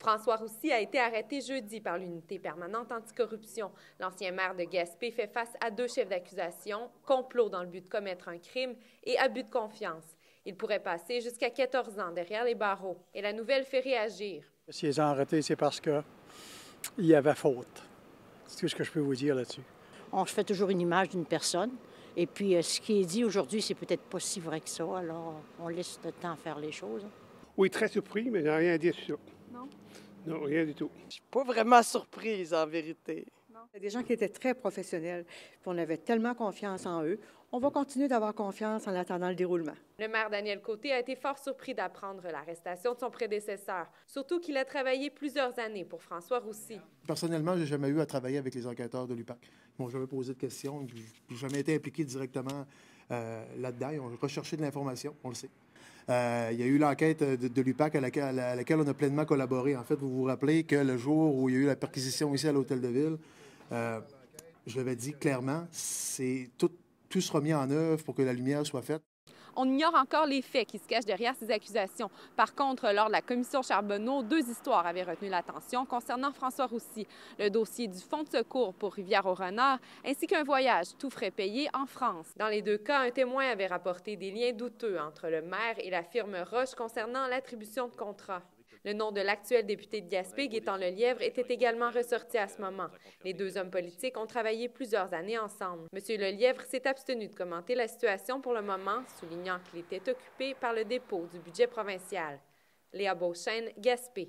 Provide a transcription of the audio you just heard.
François Roussy a été arrêté jeudi par l'unité permanente anticorruption. L'ancien maire de Gaspé fait face à 2 chefs d'accusation, complot dans le but de commettre un crime et abus de confiance. Il pourrait passer jusqu'à 14 ans derrière les barreaux. Et la nouvelle fait réagir. S'ils les ont arrêtés, c'est parce qu'il y avait faute. C'est tout ce que je peux vous dire là-dessus. On se fait toujours une image d'une personne. Et puis, ce qui est dit aujourd'hui, c'est peut-être pas si vrai que ça. Alors, on laisse le temps faire les choses. Oui, très surpris, mais je n'ai rien à dire sur ça. Non? Non, rien du tout. Je suis pas vraiment surprise, en vérité. Il y a des gens qui étaient très professionnels, puis on avait tellement confiance en eux. On va continuer d'avoir confiance en attendant le déroulement. Le maire Daniel Côté a été fort surpris d'apprendre l'arrestation de son prédécesseur, surtout qu'il a travaillé plusieurs années pour François Roussy. Personnellement, je n'ai jamais eu à travailler avec les enquêteurs de l'UPAC. Ils m'ont jamais posé de questions, puis je n'ai jamais été impliqué directement là-dedans. Ils ont recherché de l'information, on le sait. Il y a eu l'enquête de l'UPAC à laquelle on a pleinement collaboré. En fait, vous vous rappelez que le jour où il y a eu la perquisition ici à l'Hôtel de Ville, je l'avais dit clairement, c'est tout sera mis en œuvre pour que la lumière soit faite. On ignore encore les faits qui se cachent derrière ces accusations. Par contre, lors de la commission Charbonneau, 2 histoires avaient retenu l'attention concernant François Roussy. Le dossier du fonds de secours pour Rivière-au-Renard ainsi qu'un voyage tout frais payé en France. Dans les 2 cas, un témoin avait rapporté des liens douteux entre le maire et la firme Roche concernant l'attribution de contrats. Le nom de l'actuel député de Gaspé, Gaétan Lelièvre, était également ressorti à ce moment. Les 2 hommes politiques ont travaillé plusieurs années ensemble. M. Lelièvre s'est abstenu de commenter la situation pour le moment, soulignant qu'il était occupé par le dépôt du budget provincial. Léa Beauchesne, Gaspé.